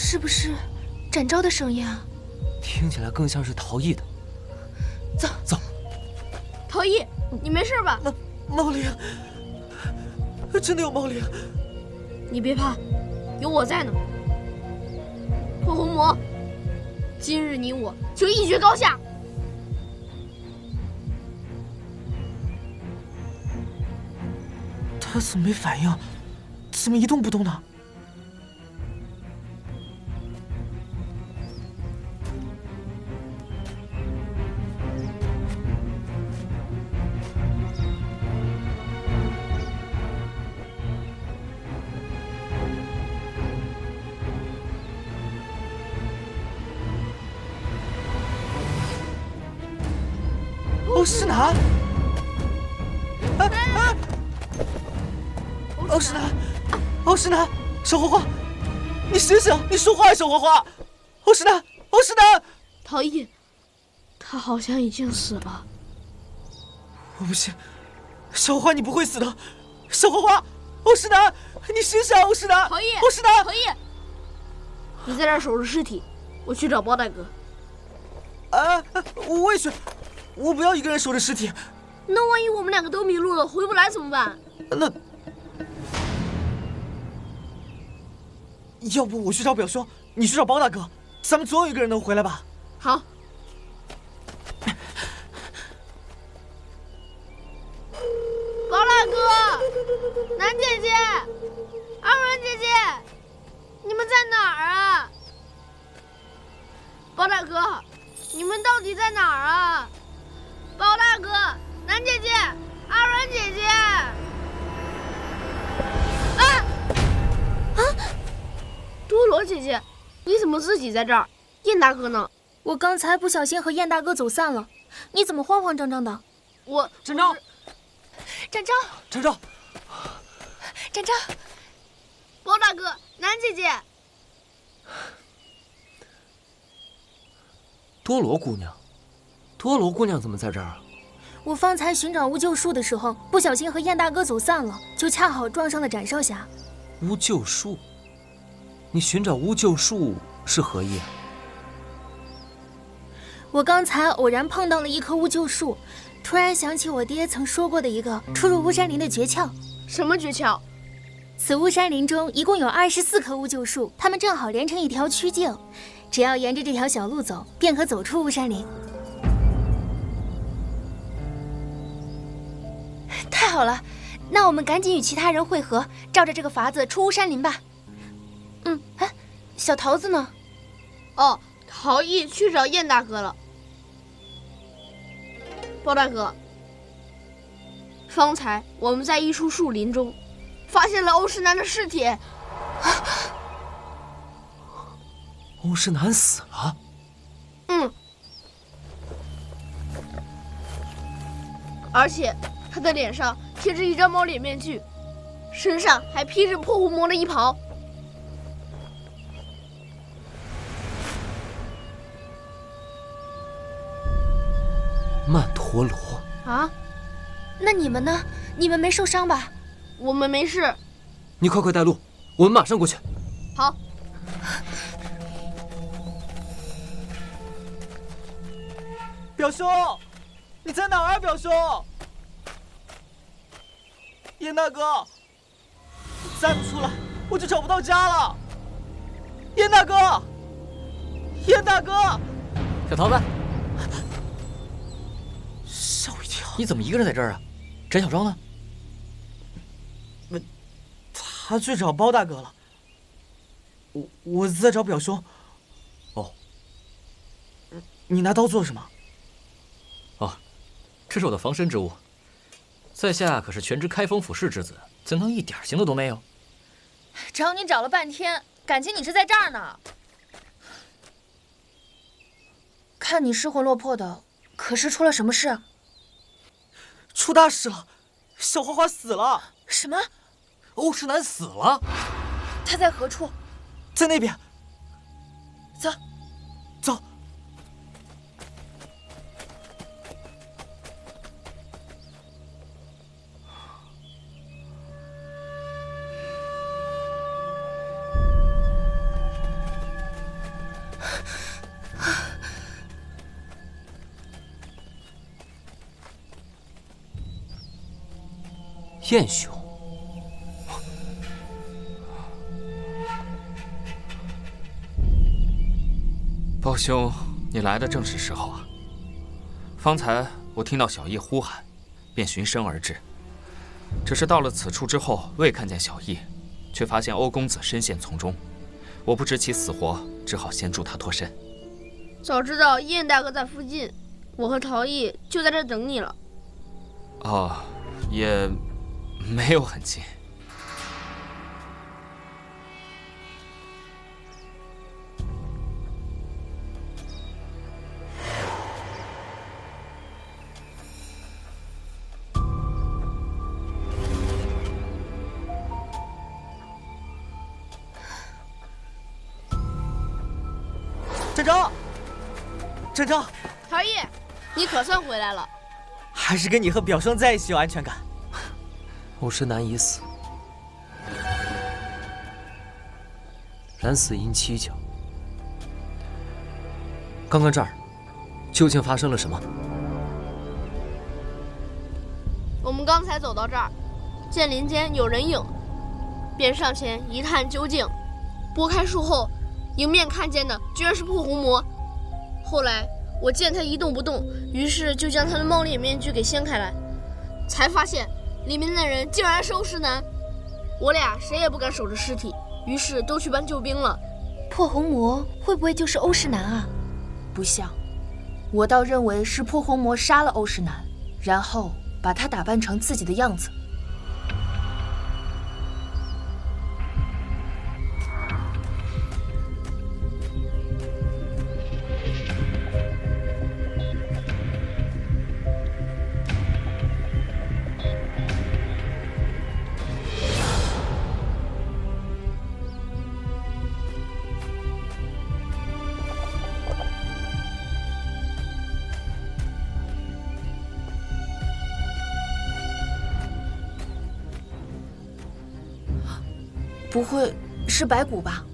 是不是展昭的声音啊？听起来更像是陶艺的。走走。陶艺，你没事吧？猫灵，真的有猫灵。你别怕，有我在呢。破红魔，今日你我就一决高下。他怎么没反应？怎么一动不动呢？欧诗南！欧诗南，欧诗南，小花花，你醒醒，你说话呀，小花花！欧诗南，欧诗南！陶艺，他好像已经死了。我不信，小花花你不会死的，小花花，欧诗南，你醒醒，欧诗南！陶艺，欧诗南，陶艺，你在这儿守着尸体，我去找包大哥。我也去，我不要一个人守着尸体。那万一我们两个都迷路了，回不来怎么办？那要不我去找表兄，你去找包大哥，咱们总有一个人能回来吧？好。包大哥，南姐姐，二文姐姐，你们在哪儿啊？包大哥，你们到底在哪儿啊？包大哥，南姐姐，二文姐姐。多罗姐姐，你怎么自己在这儿？燕大哥呢？我刚才不小心和燕大哥走散了，你怎么慌慌张张的？展昭，展昭，展昭，展昭，包大哥，南姐姐。多罗姑娘，多罗姑娘怎么在这儿啊？我方才寻找乌桕树的时候，不小心和燕大哥走散了，就恰好撞上了展少侠。乌桕树，你寻找乌桕树是何意啊？我刚才偶然碰到了一棵乌桕树，突然想起我爹曾说过的一个出入巫山林的诀窍。什么诀窍？此巫山林中一共有24棵乌桕树，它们正好连成一条曲径，只要沿着这条小路走，便可走出巫山林。太好了，那我们赶紧与其他人会合，照着这个法子出巫山林吧。小桃子呢？哦，陶艺去找燕大哥了。包大哥，方才我们在一处树林中发现了欧诗南的尸体。欧诗南死了？而且他的脸上贴着一张猫脸面具，身上还披着破狐魔的衣袍。曼陀罗啊？那你们呢？你们没受伤吧？我们没事。你快快带路，我们马上过去。好。表兄，你在哪儿啊，表兄？燕大哥，再不出来我就找不到家了。燕大哥，燕大哥，小桃子，吓我一跳！你怎么一个人在这儿啊？翟小昭呢？他去找包大哥了。我在找表兄。哦，你拿刀做什么？哦，这是我的防身之物。在下可是全知开封府氏之子，怎能一点行动都没有？找你找了半天，感情你是在这儿呢。看你失魂落魄的，可是出了什么事？出大事了，小花花死了。什么？欧诗南死了？他在何处？在那边。走，走。燕兄，胞兄，你来的正是时候啊！方才我听到小易呼喊，便循声而至。只是到了此处之后，未看见小易，却发现欧公子身陷从中。我不知其死活，只好先助他脱身。早知道燕大哥在附近，我和陶艺就在这等你了。哦，也没有很近。展昭，展昭，陶艺，你可算回来了。还是跟你和表兄在一起有安全感。欧师南已死，然死因蹊跷。刚刚这儿究竟发生了什么？我们刚才走到这儿，见林间有人影，便上前一探究竟。拨开树后，迎面看见的居然是破红魔。后来我见他一动不动，于是就将他的猫脸面具给掀开来，才发现里面的人竟然是欧石南。我俩谁也不敢守着尸体，于是都去搬救兵了。破红魔会不会就是欧石南啊？不像，我倒认为是破红魔杀了欧石南，然后把他打扮成自己的样子。不会是白骨吧？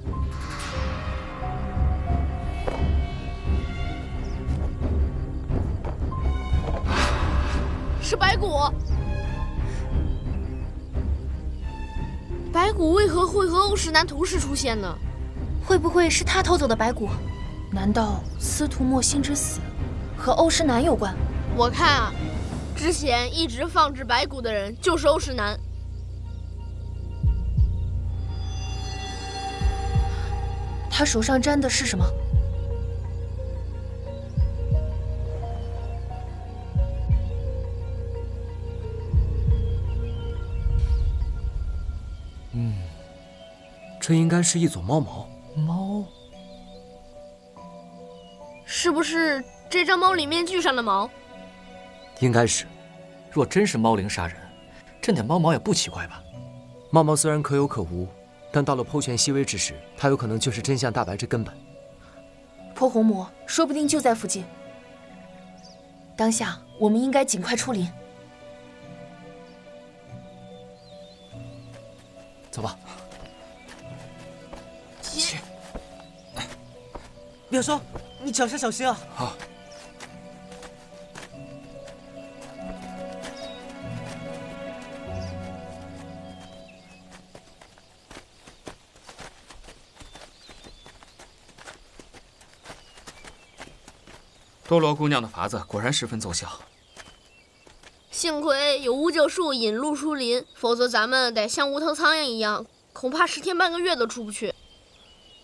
是白骨。白骨为何会和欧石南同时出现呢？会不会是他偷走的白骨？难道司徒莫心之死和欧石南有关？我看啊，之前一直放置白骨的人就是欧石南。他手上沾的是什么？这应该是一撮猫毛。猫？是不是这张猫脸面具上的毛？应该是。若真是猫灵杀人，这点猫毛也不奇怪吧？猫毛虽然可有可无，但到了剖权细微之时，它有可能就是真相大白之根本。破红魔说不定就在附近。当下我们应该尽快出林。走吧。起，表兄，你脚下小心啊！好。多罗姑娘的法子果然十分奏效。幸亏有五九树引路出林，否则咱们得像无头苍蝇一样，恐怕10天半个月都出不去。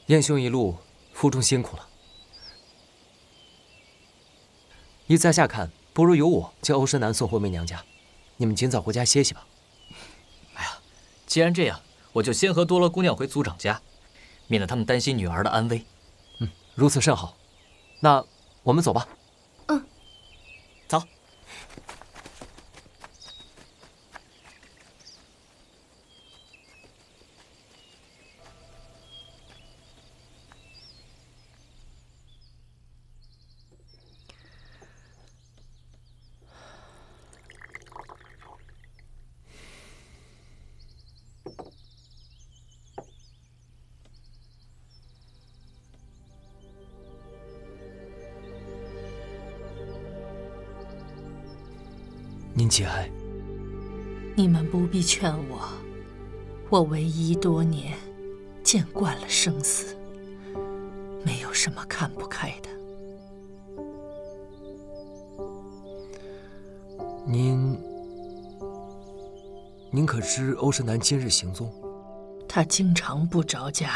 燕兄一路负重辛苦了。依在下看，不如由我将欧石南送回梅娘家，你们尽早回家歇息吧。哎呀，既然这样，我就先和多罗姑娘回族长家，免得他们担心女儿的安危。如此甚好。那我们走吧。走。宁节哀。你们不必劝我，我为医多年，见惯了生死，没有什么看不开的。您可知欧世南今日行踪？他经常不着家，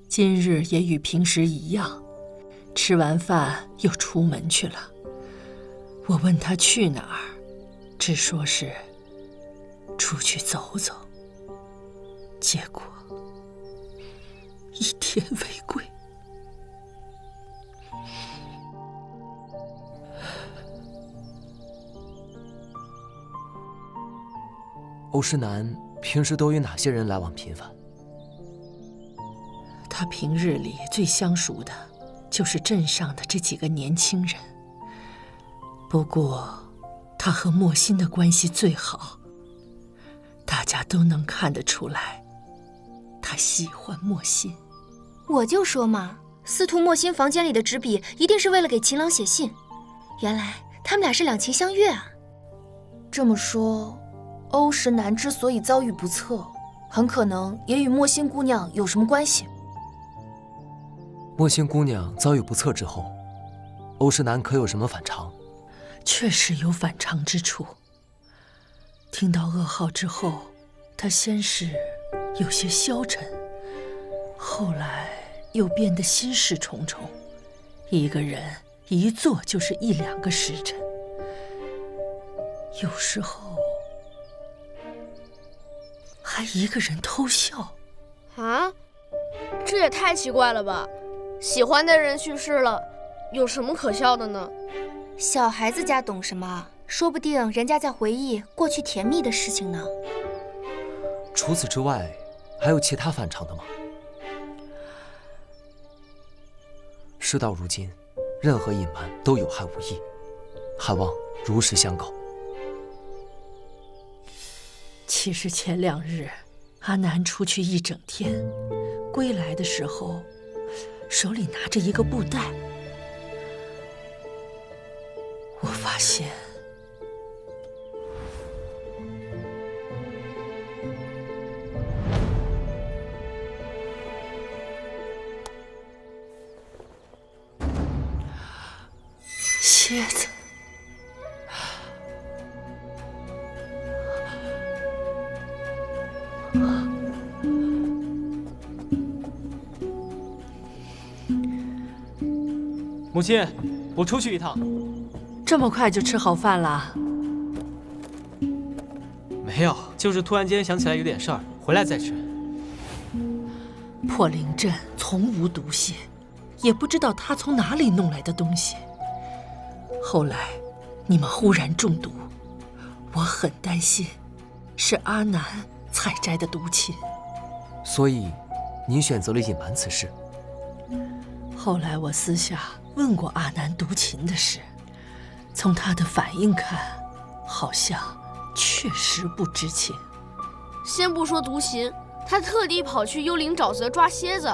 今日也与平时一样，吃完饭又出门去了。我问他去哪儿，只说是出去走走，结果一天未归。欧世南平时都与哪些人来往频繁？他平日里最相熟的就是镇上的这几个年轻人。不过，他和莫心的关系最好，大家都能看得出来，他喜欢莫心。我就说嘛，司徒莫心房间里的纸笔一定是为了给秦朗写信，原来他们俩是两情相悦啊。这么说，欧石南之所以遭遇不测，很可能也与莫心姑娘有什么关系。莫心姑娘遭遇不测之后，欧石南可有什么反常？确实有反常之处。听到噩耗之后，他先是有些消沉，后来又变得心事重重，一个人一坐就是1、2个时辰，有时候还一个人偷笑。啊，这也太奇怪了吧！喜欢的人去世了，有什么可笑的呢？小孩子家懂什么？说不定人家在回忆过去甜蜜的事情呢。除此之外，还有其他反常的吗？事到如今，任何隐瞒都有害无益，还望如实相告。其实前2日，阿南出去一整天，归来的时候，手里拿着一个布袋。我发现，蝎子。母亲，我出去一趟。这么快就吃好饭了？没有，就是突然间想起来有点事儿，回来再吃。破灵阵从无毒蝎，也不知道他从哪里弄来的东西。后来你们忽然中毒，我很担心是阿南采摘的毒禽。所以，您选择了隐瞒此事。后来我私下问过阿南毒禽的事，从他的反应看，好像确实不知情。先不说毒禽，他特地跑去幽灵沼泽抓蝎子，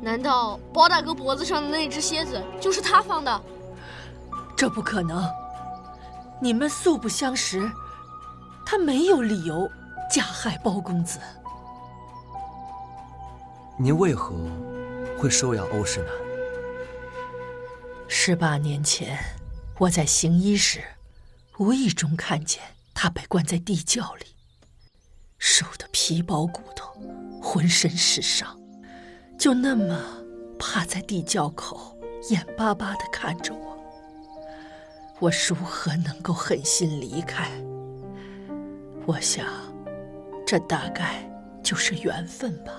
难道包大哥脖子上的那只蝎子就是他放的？这不可能，你们素不相识，他没有理由加害包公子。您为何会收养欧世南？18年前，我在行医时，无意中看见他被关在地窖里，瘦得皮包骨头，浑身是伤，就那么趴在地窖口，眼巴巴地看着我。我如何能够狠心离开？我想，这大概就是缘分吧。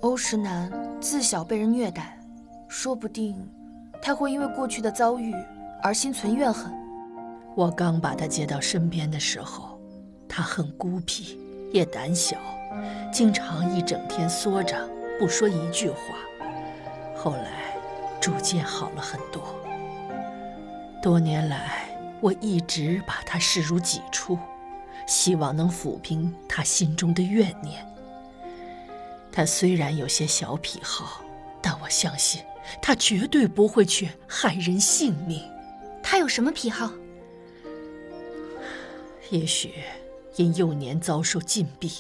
欧石南自小被人虐待，说不定他会因为过去的遭遇而心存怨恨。我刚把他接到身边的时候，他很孤僻，也胆小，经常一整天缩着，不说一句话。后来逐渐好了很多。多年来，我一直把他视如己出，希望能抚平他心中的怨念。他虽然有些小癖好，但我相信他绝对不会去害人性命。他有什么癖好？也许因幼年遭受禁闭，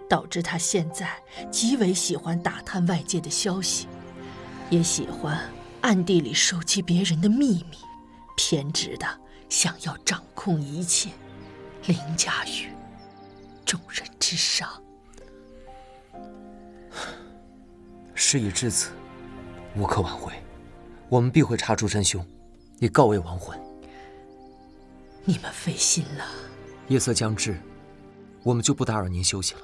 导致他现在极为喜欢打探外界的消息，也喜欢暗地里收集别人的秘密，偏执的想要掌控一切，凌驾于众人之上。事已至此，无可挽回，我们必会查出真凶，以告慰亡魂。你们费心了。夜色将至，我们就不打扰您休息了，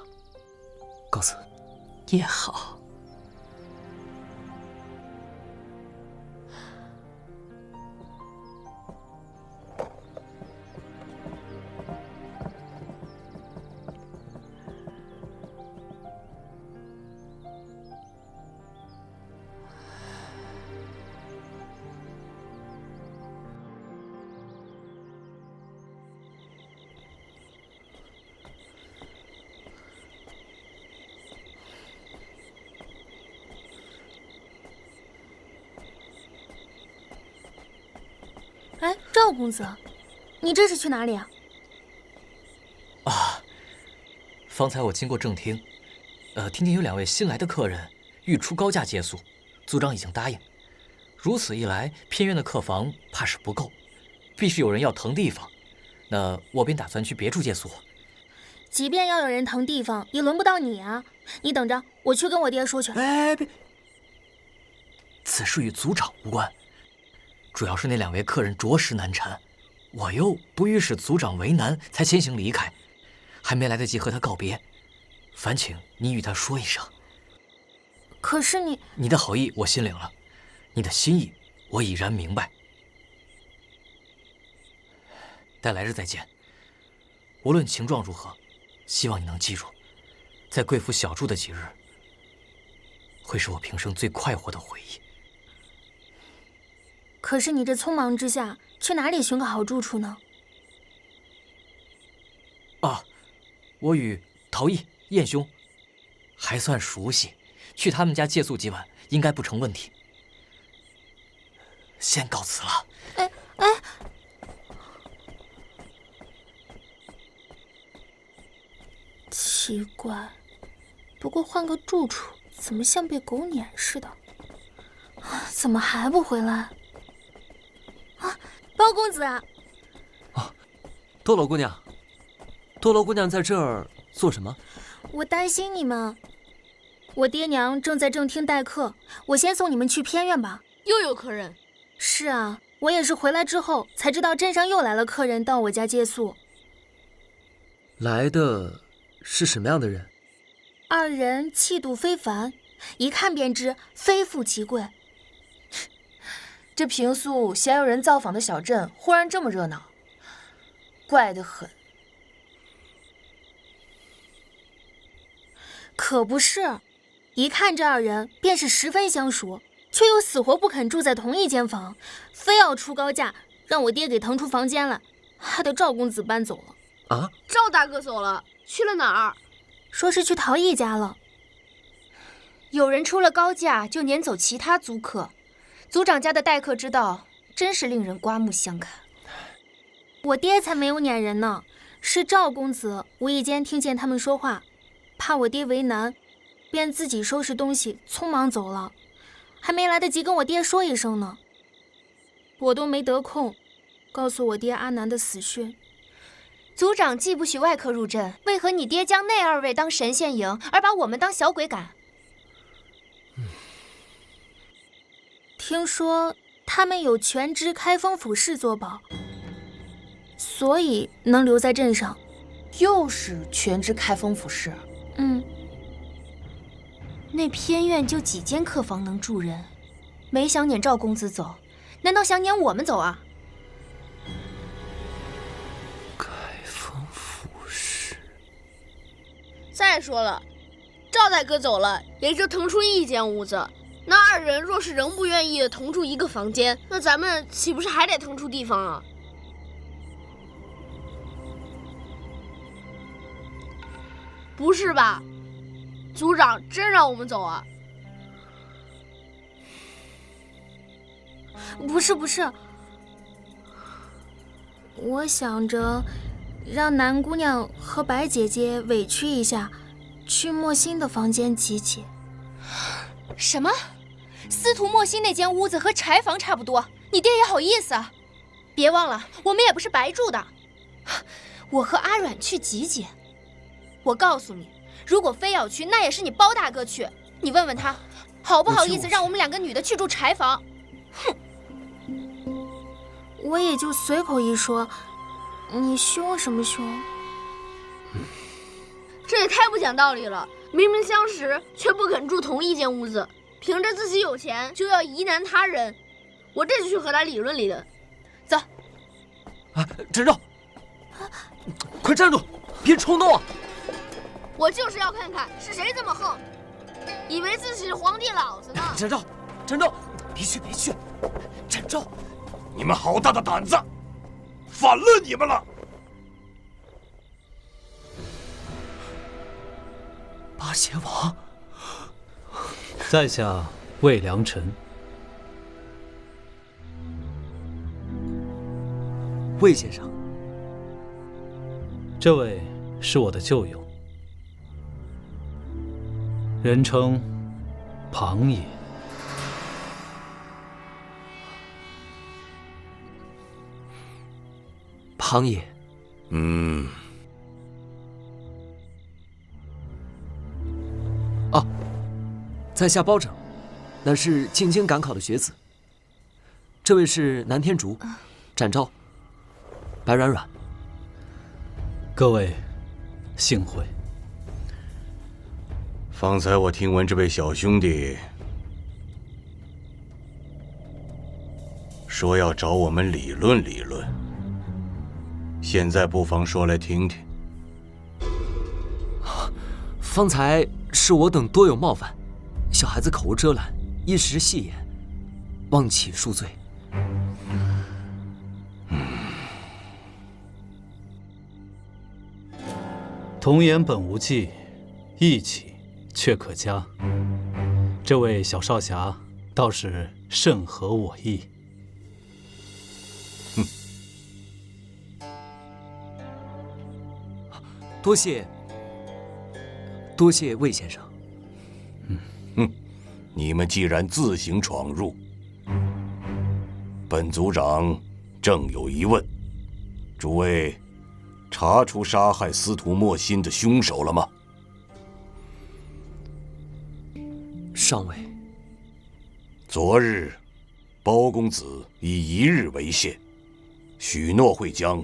告辞。也好。哎，赵公子，你这是去哪里啊？方才我经过正厅，听见有2位新来的客人欲出高价借宿，族长已经答应。如此一来，偏院的客房怕是不够，必须有人要腾地方。那我便打算去别处借宿。即便要有人腾地方，也轮不到你啊！你等着，我去跟我爹说去。哎，别！此事与族长无关。主要是那2位客人着实难缠，我又不欲使族长为难，才先行离开，还没来得及和他告别，烦请你与他说一声。可是你的好意我心领了，你的心意我已然明白。待来日再见，无论情状如何，希望你能记住，在贵府小住的几日，会是我平生最快活的回忆。可是你这匆忙之下，去哪里寻个好住处呢？我与陶艺、燕兄还算熟悉，去他们家借宿几晚应该不成问题。先告辞了。奇怪，不过换个住处，怎么像被狗撵似的？怎么还不回来？包公子啊！多罗姑娘，多罗姑娘在这儿做什么？我担心你们，我爹娘正在正厅待客，我先送你们去偏院吧。又有客人？是啊，我也是回来之后才知道镇上又来了客人到我家借宿。来的是什么样的人？2人气度非凡，一看便知非富即贵。这平素鲜有人造访的小镇，忽然这么热闹，怪得很。可不是，一看这2人便是十分相熟，却又死活不肯住在同一间房，非要出高价让我爹给腾出房间来，害得赵公子搬走了。赵大哥走了，去了哪儿？说是去陶艺家了。有人出了高价就撵走其他租客，族长家的待客之道真是令人刮目相看。我爹才没有撵人呢，是赵公子无意间听见他们说话，怕我爹为难，便自己收拾东西匆忙走了，还没来得及跟我爹说一声呢。我都没得空告诉我爹阿南的死讯。族长既不许外客入镇，为何你爹将那2位当神仙迎，而把我们当小鬼赶？听说他们有全知开封府事作保，所以能留在镇上。又是全知开封府事？那偏院就几间客房能住人，没想撵赵公子走，难道想撵我们走啊？开封府事。再说了，赵大哥走了，也就腾出1间屋子。那2人若是仍不愿意同住一个房间，那咱们岂不是还得腾出地方啊？不是吧？族长真让我们走啊？不是，我想着让南姑娘和白姐姐委屈一下，去莫心的房间挤挤。什么？司徒莫心那间屋子和柴房差不多，你爹也好意思啊？别忘了，我们也不是白住的。我和阿软去挤挤。我告诉你，如果非要去，那也是你包大哥去。你问问他，好不好意思让我们2个女的去住柴房？哼！我也就随口一说，你凶什么凶？这也太不讲道理了！明明相识，却不肯住同一间屋子，凭着自己有钱就要疑难他人，我这就去和他理论理论。走。啊，展昭，快站住，别冲动啊！我就是要看看是谁这么横，以为自己是皇帝老子呢。展昭，展昭，别去，别去！展昭，你们好大的胆子，反了你们了！八邪王，在下魏良辰。魏先生，这位是我的旧友，人称庞爷。庞爷，在下包拯，乃是进京赶考的学子。这位是南天竺、展昭、白软软。各位幸会。方才我听闻这位小兄弟说要找我们理论理论，现在不妨说来听听。方才是我等多有冒犯，小孩子口无遮拦，一时戏言，望乞恕罪。童言本无忌，义气却可嘉。这位小少侠倒是甚合我意。多谢魏先生。你们既然自行闯入，本族长正有疑问：诸位查出杀害司徒莫心的凶手了吗？上尉，昨日包公子以1日为限，许诺会将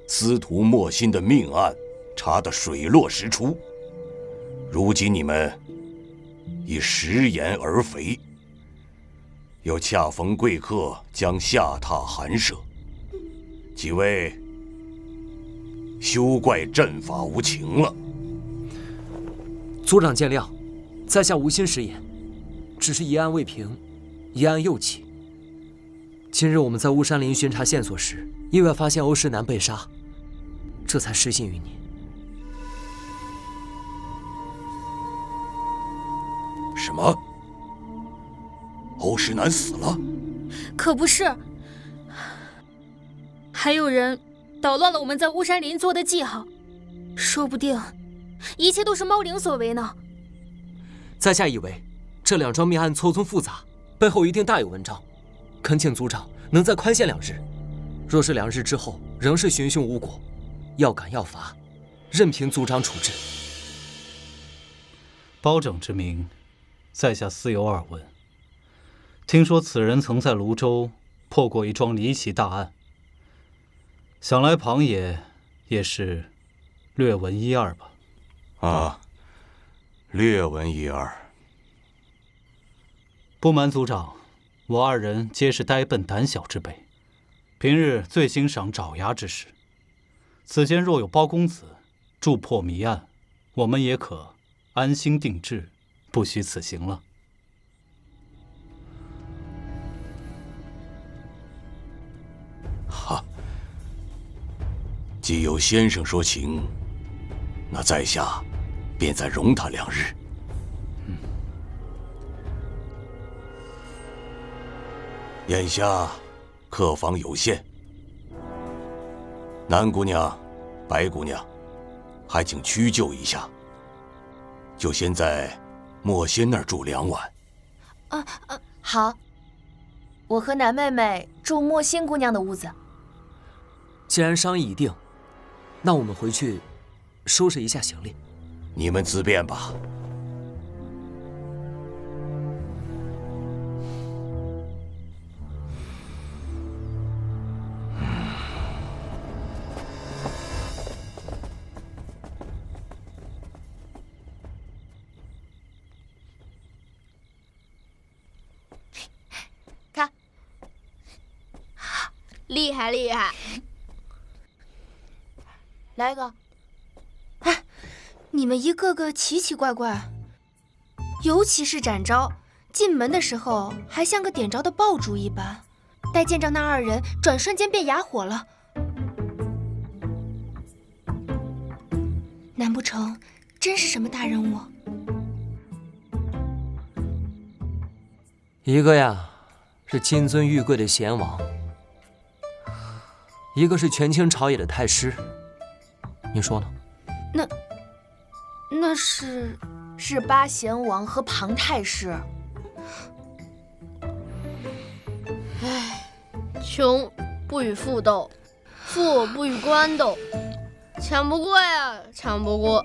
司徒莫心的命案查得水落石出。如今你们已食言而肥，又恰逢贵客将下榻寒舍，几位休怪阵法无情了。族长见谅，在下无心食言，只是疑案未平，疑案又起。今日我们在巫山林巡查线索时，意外发现欧世南被杀，这才失信于你。什么？欧世南死了？可不是，还有人捣乱了我们在巫山林做的记号，说不定一切都是猫灵所为呢。在下以为这2桩命案错综复杂，背后一定大有文章，恳请族长能再宽限2日。若是2日之后仍是寻凶无果，要赶要罚，任凭族长处置。包拯之名，在下私有耳闻。听说此人曾在泸州破过一桩离奇大案，想来庞爷也是略闻1、2吧？啊，略闻1、2。不瞒族长，我2人皆是呆笨胆小之辈，平日最欣赏爪牙之事。此间若有包公子助破谜案，我们也可安心定制，不虚此行了。哈，既有先生说情，那在下便再容他2日。眼下客房有限，南姑娘白姑娘，还请屈就一下，就先在莫仙那儿住2晚。好，我和南妹妹住莫心姑娘的屋子。既然商议已定，那我们回去收拾一下行李。你们自便吧。看，厉害厉害！来一个。哎，你们一个个奇奇怪怪，尤其是展昭，进门的时候还像个点着的爆竹一般，待见着那2人，转瞬间变哑火了。难不成真是什么大人物？一个呀是金尊玉贵的贤王，一个是权倾朝野的太师。你说呢？那是八贤王和庞太师。唉，穷不与富斗，富不与官斗，抢不过呀，抢不过。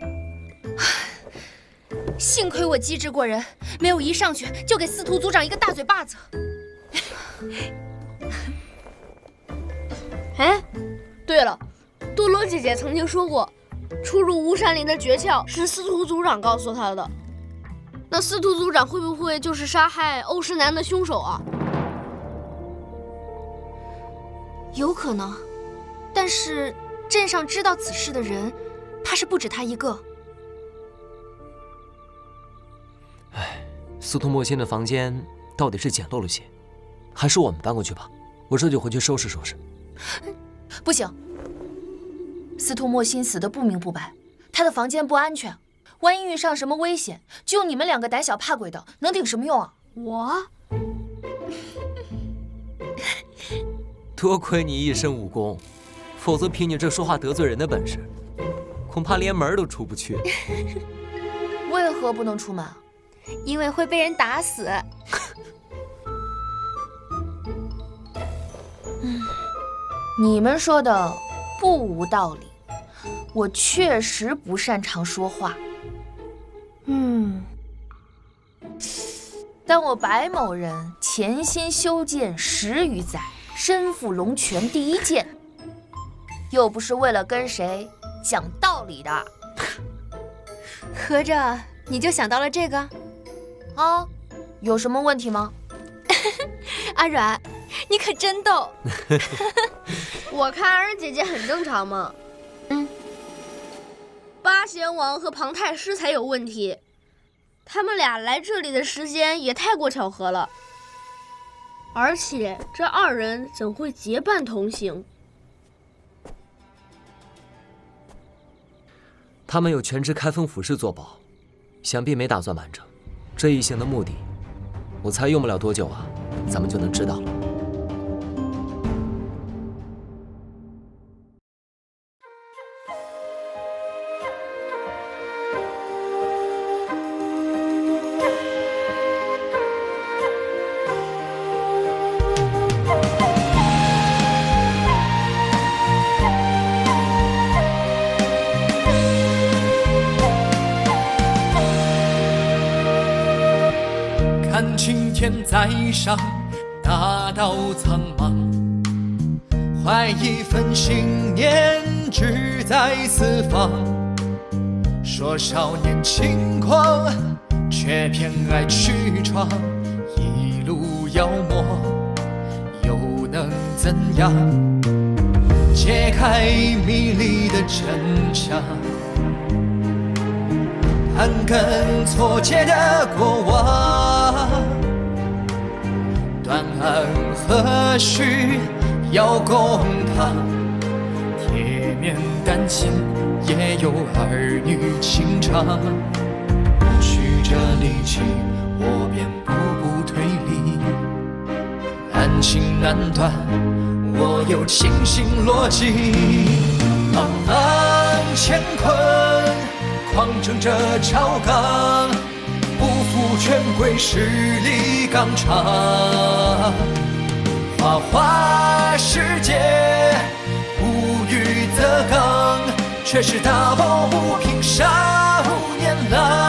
幸亏我机智过人，没有一上去就给司徒族长一个大嘴巴子。哎，对了，多罗姐姐曾经说过，出入巫山林的诀窍是司徒族长告诉她的。那司徒族长会不会就是杀害欧石南的凶手啊？有可能，但是镇上知道此事的人，怕是不止他一个。哎，司徒莫心的房间到底是简陋了些，还是我们搬过去吧？我这就回去收拾收拾。不行，司徒莫心死得不明不白，他的房间不安全，万一遇上什么危险，就你们2个胆小怕鬼的，能顶什么用啊？我多亏你一身武功，否则凭你这说话得罪人的本事，恐怕连门都出不去。为何不能出门？因为会被人打死。你们说的不无道理，我确实不擅长说话。但我白某人潜心修剑10余载，身负龙泉第1剑，又不是为了跟谁讲道理的。合着你就想到了这个？啊，有什么问题吗？阿软，你可真逗。我看二姐姐很正常嘛。八贤王和庞太师才有问题，他们俩来这里的时间也太过巧合了。而且这2人怎会结伴同行？他们有全职开封府事作保，想必没打算瞒着。这一行的目的，我猜用不了多久啊，咱们就能知道了。看青天在上，大道苍茫，怀一份信念，志在四方。说少年轻狂，却偏爱去闯，一路妖魔，又能怎样？揭开迷离的真相，盘根错节的过往，断案何须要公堂？铁面丹青也有儿女情长，曲折离奇，我便步步推理，案情难断，我有清醒逻辑。乾坤，狂争着朝纲，不负权贵势力纲常。花花世界，无欲则刚，却是大抱不平少年郎。